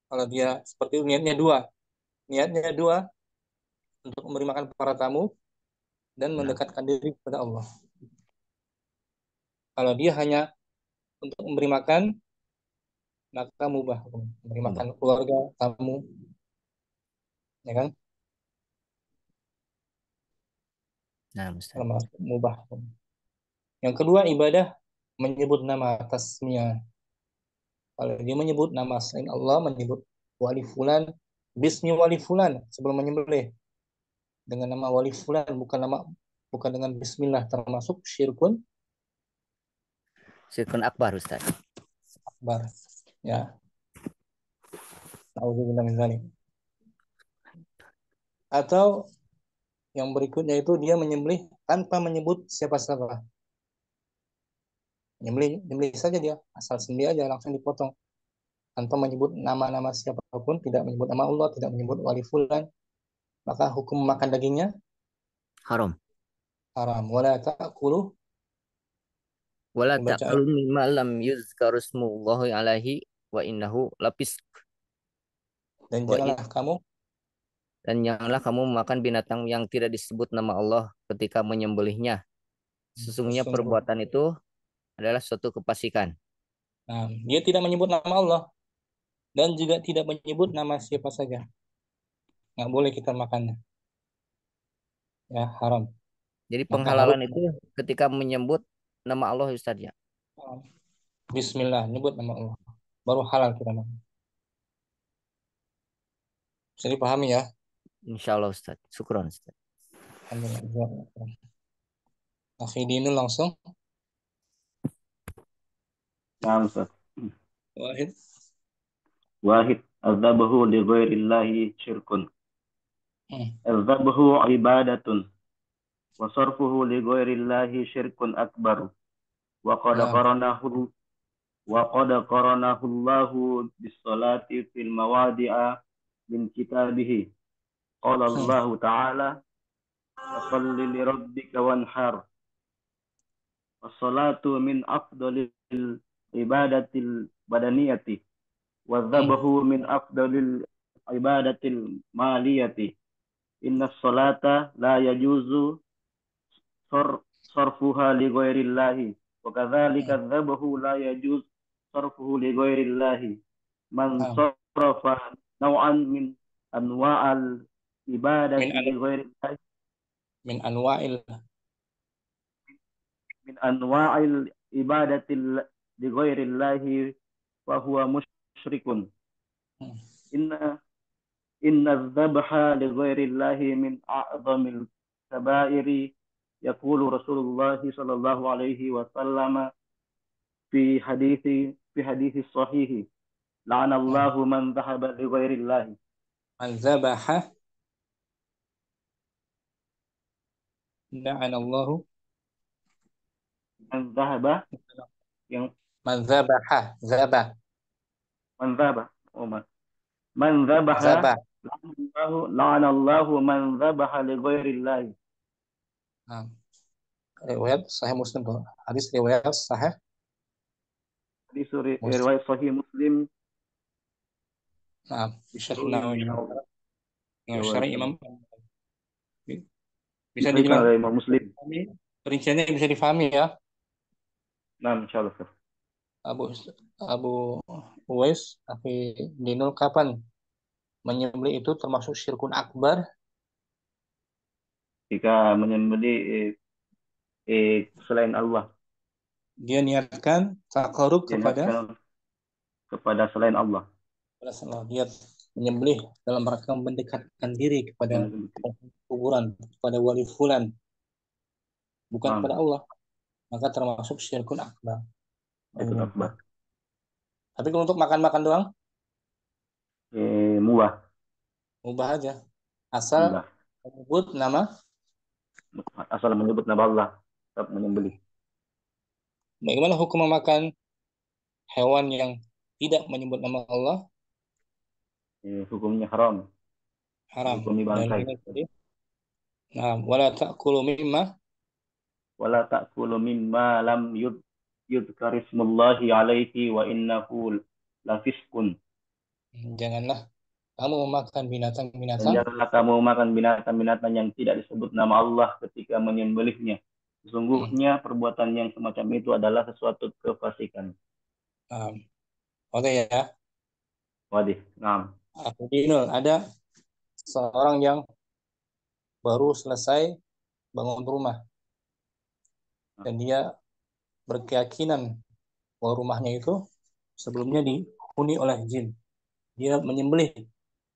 Kalau dia seperti itu niatnya dua untuk memberi makan para tamu dan Nah, mendekatkan diri kepada Allah. Kalau dia hanya untuk memberi makan, maka mubah memberi mubah. makan keluarga, tamu, ya kan? Nah, Ustaz. Termasuk mubah. Yang kedua, ibadah menyebut nama tasmiyah. Kalau dia menyebut nama selain Allah, menyebut wali fulan, bismi wali fulan sebelum menyembelih dengan nama wali fulan, bukan dengan bismillah, termasuk syirkun Syirkun akbar Ustaz. akbar. Ya, nauzubillah min dzalik. Atau yang berikutnya itu dia menyembelih tanpa menyebut siapa-siapa. Menyembelih saja dia, asal sembelih aja langsung dipotong tanpa menyebut nama-nama siapapun, tidak menyebut nama Allah, tidak menyebut wali fulan, maka hukum makan dagingnya Haram. haram. Wala ta'kulu, Wala pembacaan, ta'kulu mimma lam yuzkaru smullahi alaihi wa innahu lapis dan wa in, janganlah kamu makan binatang yang tidak disebut nama Allah ketika menyembelihnya. Sesungguhnya sungguh. perbuatan itu adalah suatu kefasikan. Nah, dia tidak menyebut nama Allah dan juga tidak menyebut nama siapa saja. Nggak boleh kita makannya. Ya, haram. Jadi Maka harus penghalalan itu ketika menyebut nama Allah Ustaz ya. bismillah, nyebut nama Allah. Baru halal kita makan. Bisa dipahami ya? Insya Allah Ustaz. Syukron Ustaz. Alhamdulillah. Akhidinu langsung. Naam Ustaz. Wahid. Wahid, adzabahu li ghairillahi syirkun. Hmm. Adzabahu ibadatun. Wa sarfuhu li ghairillahi syirkun akbar. Wa qad Nah, qaranahu Allahu bis salati fil mawadi'a min kitabihi. Qala Allah Ta'ala fasalli li rabbika wanhar. As-salatu min afdalil ibadatil badaniyati. Wadzabahu min afdalil ibadatil maliyati. Inna salata la yajuzu sarfuha li ghairillahi. Wa kadzalika dzabahu la yajuz sarfuhu li ghairillahi. Man sarafa naw'an min anwa'al min ibadati an li ghairillahi min anwa'il min anwa'il ibadati li ghairillahi fa huwa musyrikun. Inna الذبح لغير الله من أعظم الكبائر. يقول رسول الله صلى الله عليه وسلم في حديث الصحيح لعن الله من ذهب لغير الله. man zabaha la'anallahu Man ذهب yang man zabaha zabah man ذهب man ذبح zabah. لعن الله من ذبح لغير الله. Nah, riwayat sahih Muslim tuh. Hadis riwayat sahih Hadis Muslim. riwayat Sahih Muslim. Nah, Syarh Nawawi. Yang syarah Imam bisa Diberikan dijelaskan oleh Imam Muslim. rinciannya bisa difahami ya. Nah, insyaallah Ustaz. Abu Abu Uwais, Akhi Dinul, kapan menyembelih itu termasuk syirkun akbar? Jika menyembelih selain Allah, Dia niatkan takarub dia kepada niatkan kepada selain Allah. Allah. Dia menyembelih dalam rangka mendekatkan diri kepada kuburan, kepada wali fulan, bukan Nah, kepada Allah, maka termasuk syirkun akbar. itu akbar. Tapi kalau untuk makan-makan doang, Mubah, ubah aja. Asal mubah. menyebut nama. Asal menyebut nama Allah, tetap menyembelih. Bagaimana hukum memakan hewan yang tidak menyebut nama Allah? Hukumnya haram, Haram. hukumnya bangkai. Dalilnya tadi. Nah, wala ta'kulu mimma. Wala ta'kulu mimma lam yudhkar ismullahi alaihi wa innahu lafisqun. Janganlah kamu memakan Dan binatang-binatang. janganlah kamu makan binatang-binatang yang tidak disebut nama Allah ketika menyembelihnya. Sesungguhnya perbuatan yang semacam itu adalah sesuatu kefasikan. Oke ya. Wadih, nah. Dinul, ada seorang yang baru selesai bangun rumah dan dia berkeyakinan bahwa rumahnya itu sebelumnya dihuni oleh jin. Dia menyembelih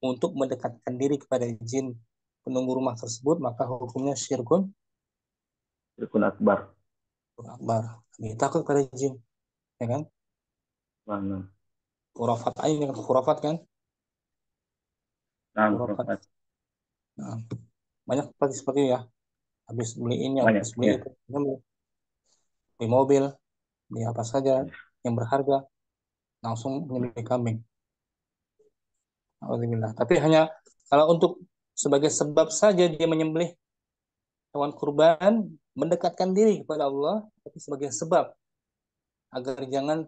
untuk mendekatkan diri kepada jin penunggu rumah tersebut, maka hukumnya syirkun Syirkun akbar. akbar. Dia takut pada jin, ya kan? Nah, Khurafat ini kan khurafat kan? Khurafat. nah, Nah, banyak seperti ya. Habis beli ini, banyak. habis beli Ya. itu, beli mobil, beli apa saja yang berharga, langsung menyembelih kambing. Alhamdulillah. Tapi hanya kalau untuk sebagai sebab saja dia menyembelih hewan kurban, mendekatkan diri kepada Allah, tapi sebagai sebab agar jangan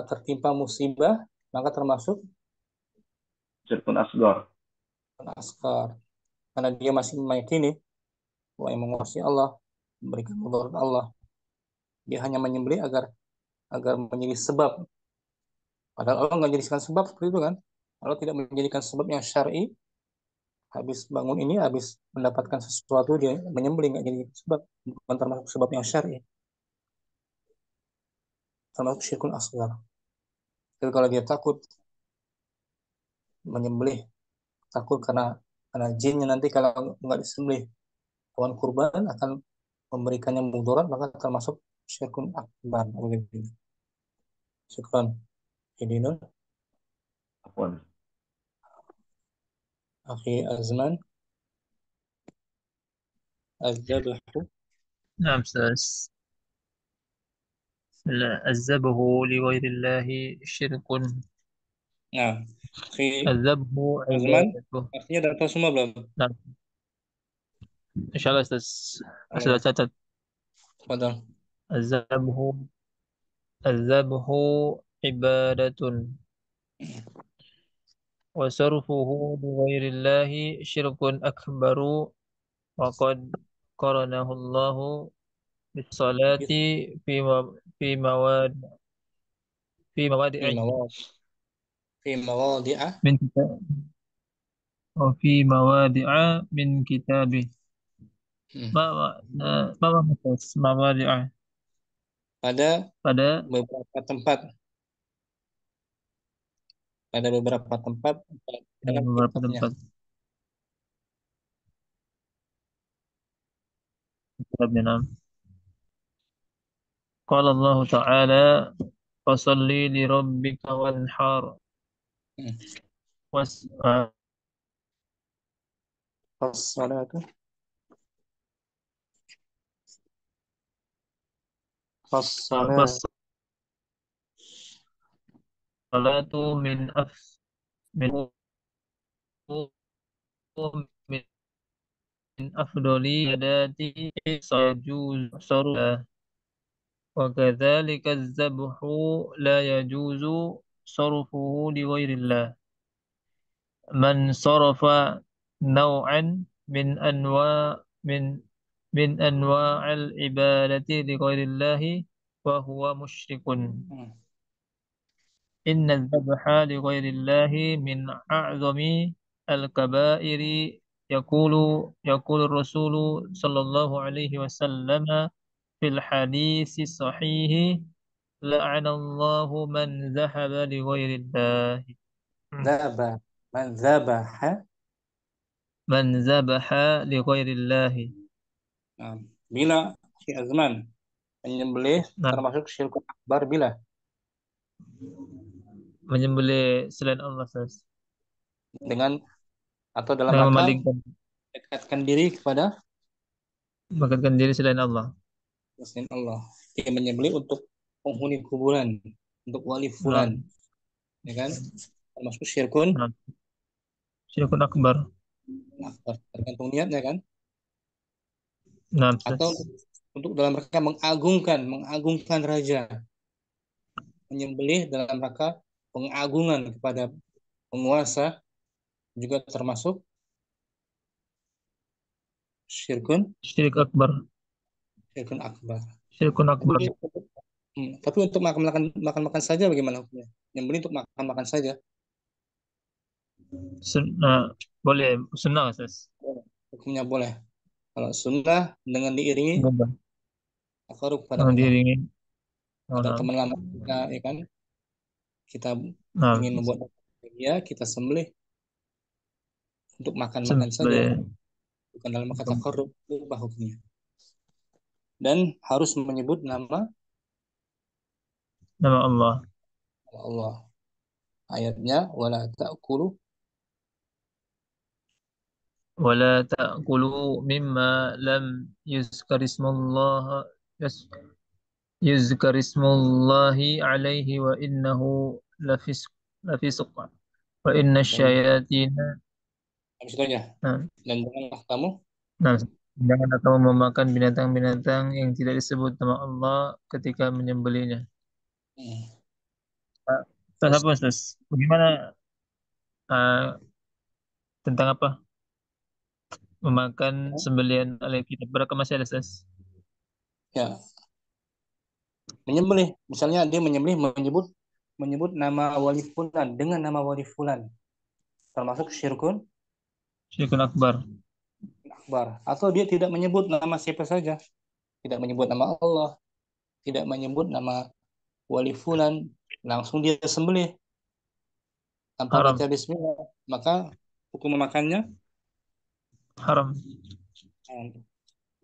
tertimpa musibah, maka termasuk Syirkun asgar. askar. Karena dia masih meyakini bahwa yang menguasai Allah, memberikan mudarat Allah. Dia hanya menyembelih agar menjadi sebab. Padahal Allah nggak jadikan sebab seperti itu kan. Allah tidak menjadikan sebab yang syar'i. Habis bangun ini, habis mendapatkan sesuatu, dia menyembelih, nggak jadi sebab. Bukan termasuk sebab yang syar'i. Termasuk syirkun asgar. Tapi kalau dia takut menyembelih, takut karena jinnya nanti kalau nggak disembelih hewan kurban akan memberikannya mudarat, maka termasuk syirkun akbar. Syukran. Hidinul. Afwan. Akhi Azman. Azzabahu. نعم أستاذ. لا، الذبح لغير الله شرك. Nah, Akhi الذبح Azman, عبادته. artinya dapat semua belum? نعم إن شاء الله أستاذ. Ayo, أستاذ catat. tafadhal. الذبح الذبح عبادة وصرفه لغير الله شرك أكبر وقد قرنه الله بالصلاة في في مواد في Fi موادع mawad, fi mawadi'a. من كتاب وفي موادع من كتابه. Hmm. ما موادع Pada pada beberapa tempat, pada beberapa tempat dalam beberapa kitabnya. tempat kitabnya. Nah. قال الله تعالى فصل لربك وانحر Hmm. وس... As-salatu, as-salatu. فالصلاة من من أفضل عبادات يجوز صرفها وكذلك الذبح لا يجوز صرفه لغير الله. من صرف نوعا من أنواع من أنواع العبادة لغير الله فهو مشرك. Hmm. إن الذبح لغير الله من أعظم الكبائر. يقول يقول الرسول صلى الله عليه وسلم في الحديث الصحيح: لعن الله من ذهب لغير الله. Dzaba. Man dzabaha. من ذبح لغير الله. Nah, bila si Azman menyembelih Nah, termasuk syirkun akbar bila menyembelih selain Allah, Ustaz. dengan atau dalam Dengan rangka memalingkan, dekatkan diri kepada mengatakan diri selain Allah. selain Allah. Dia menyembelih untuk penghuni kuburan, untuk wali Nah, fulan, ya kan? Termasuk syirkun nah, syirkun akbar. akbar. Tergantung niatnya kan? Nah, Atau Ustaz. untuk dalam rangka mengagungkan raja, menyembelih dalam rangka pengagungan kepada penguasa juga termasuk syirkun Syirik akbar. syirkun akbar. Syirkun akbar. Tapi untuk makan saja bagaimana hukumnya? Nyembelih untuk makan saja. Nah, boleh sunnah, Ustaz. Hukumnya boleh. Kalau sunnah dengan diiringi Boleh. takarub kepada Nah, Allah. diiringi. Oh, Ada nah. teman lama kita, ya kan? Kita Nah, ingin membuat dia, kita sembelih untuk makan-makan saja, sembelih bukan dalam kata takarub, ubah hukumnya. Dan harus menyebut nama nama Allah. Allah. Ayatnya wala ta'kulu ولا تأكلوا مما لم يذكر اسم الله يذكر اسم الله عليه وإنه لفسق لفسق وإن dan الشياطين. habis itu aja. Nah, Dan janganlah kamu nah, jangan kamu memakan binatang-binatang yang tidak disebut nama Allah ketika menyembelihnya. hmm, Nah, Ustaz, terus apa Ustaz? Bagaimana tentang apa? Memakan sembelihan oleh kita. Berapa masih ada, Ustaz? ya menyembelih. Misalnya dia menyembelih menyebut menyebut nama wali fulan dengan nama wali fulan termasuk syirkun Syirkun akbar. akbar. Atau dia tidak menyebut nama siapa saja, tidak menyebut nama Allah, tidak menyebut nama wali fulan, langsung dia sembelih tanpa baca Haram. bismillah, maka hukum memakannya Haram.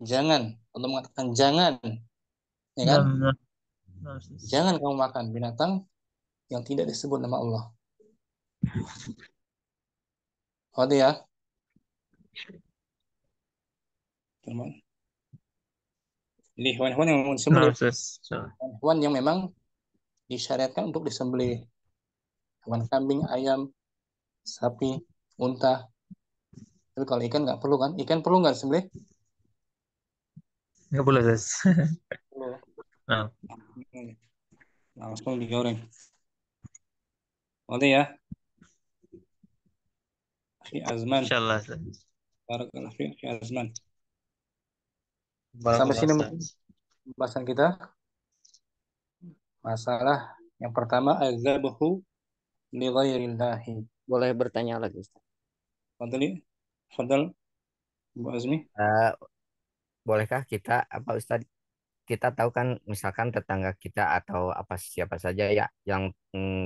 jangan, untuk mengatakan jangan, ya kan? Nah, nah, nah, Ustaz. Jangan kamu makan binatang yang tidak disebut nama Allah. Oh ya, teman. Jadi hewan-hewan yang mau Nah, disembelih, Ustaz. hewan yang memang disyariatkan untuk disembelih, hewan kambing, ayam, sapi, unta. Tapi kalau ikan nggak perlu kan? Ikan perlu nggak disembelih? Nggak boleh, Ustaz. Perlu. Nah, Langsung digoreng. Oke ya, Akhi Azman. insyaallah, Ustaz. Barakallahu fiik, Akhi Azman. Sampai Barakallah, sini mungkin Ustaz. pembahasan kita. Masalah yang pertama, azzabahu li ghairillahi. Boleh bertanya lagi, Ustaz? Fadli, Fadal, Bu Azmi. Eh, bolehkah kita apa Ustaz? Kita tahu kan misalkan tetangga kita atau apa siapa saja ya yang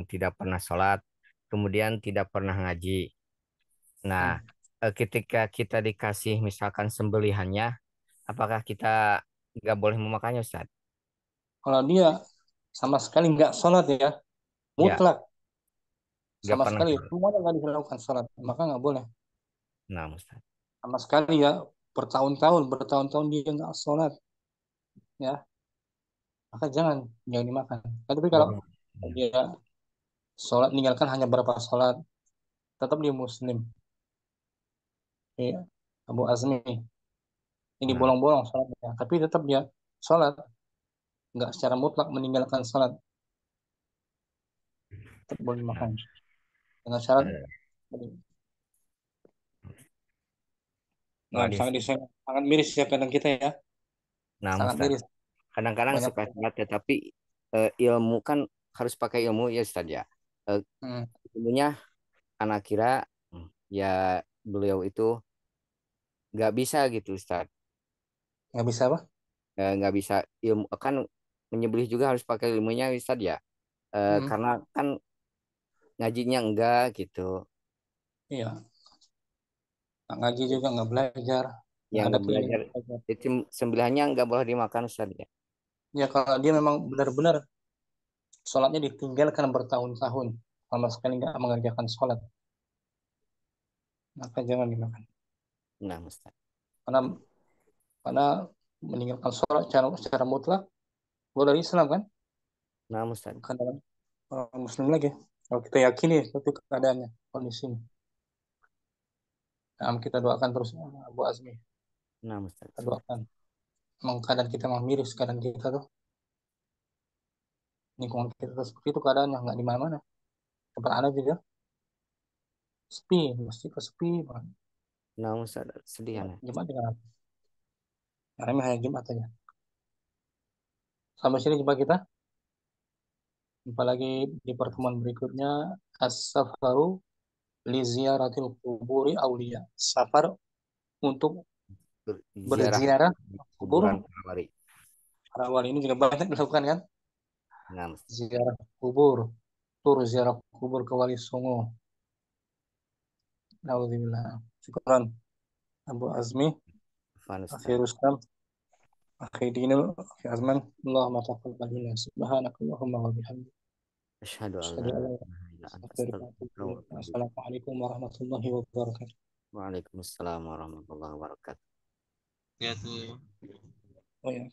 tidak pernah sholat, kemudian tidak pernah ngaji. Nah, Hmm. ketika kita dikasih misalkan sembelihannya, apakah kita nggak boleh memakannya, Ustaz? Kalau dia sama sekali nggak sholat ya, Ya, mutlak nggak sama pernah sekali sholat. semuanya nggak dilakukan sholat, maka nggak boleh Nah, Ustaz. sama sekali ya. Bertahun-tahun dia nggak sholat ya, maka jangan dimakan. Tapi kalau Oh, ya. dia sholat meninggalkan hanya berapa sholat, tetap dia muslim. Ya, Abu Azmi ini Nah, bolong-bolong sholatnya, tapi tetap dia sholat, nggak secara mutlak meninggalkan sholat, tetap boleh nah, makan dengan syarat. eh, Nah, Wadif. sangat miris ya kadang kita ya, Nah, sangat Ustaz. miris. Kadang-kadang banyak. suka sholat ya, tapi ilmu kan harus pakai ilmu ya Ustaz ya. Eh, Hmm, Ilmunya anak kira ya beliau itu nggak bisa gitu Ustaz. nggak bisa apa? Nggak bisa ilmu kan menyembelih juga harus pakai ilmunya Ustaz ya. Hmm, Karena kan ngajinya enggak gitu. iya, nggak ngaji juga, nggak belajar, nggak Yang ada nggak belajar keinginan belajar. itu sembelihannya nggak boleh dimakan Ustaz ya. Ya kalau dia memang benar-benar sholatnya ditinggalkan bertahun-tahun, sama sekali nggak mengerjakan sholat, maka jangan dimakan. Nah Ustaz. Karena karena meninggalkan sholat secara mutlak keluar dari Islam kan, Nah Ustaz. bukan dalam orang Muslim lagi. Kalau kita yakini itu keadaannya, kondisinya. Nah, kita doakan terus Abu Azmi, Nah Ustaz. kita doakan. Emang keadaan kita emang miris, keadaan kita tuh, lingkungan kita tuh seperti itu keadaannya, nggak di mana-mana. Tempat ada juga sepi, mesti sepi banget. Nah Ustaz. Sedih ya. Jumat dengan apa? Karena hanya Jumat aja. Sampai sini jumpa kita. Jumpa lagi di pertemuan berikutnya. As-safaru li ziyaratil kuburi aulia. Safar untuk Ziarah berziarah kubur. kuburan para wali. Para wali ini juga banyak dilakukan kan? Nah Ustaz. Ziarah kubur, tur ziarah kubur ke Wali Songo. Alhamdulillah. Syukran Abu Azmi, Afwan Akhi Ustaz. Rustam, Akhi Dinul, Akhi Azman. Allahumma taqabbal minna. Subhanakallahumma wa bihamdika. Asyhadu an Asyhadu la an la ilaha ilaha illa anta illa anta astaghfiruka astaghfiruka wa wa atubu ilaik. atubu ilaik. Assalamualaikum warahmatullahi wabarakatuh. Waalaikumsalam warahmatullahi wabarakatuh. Oh ya.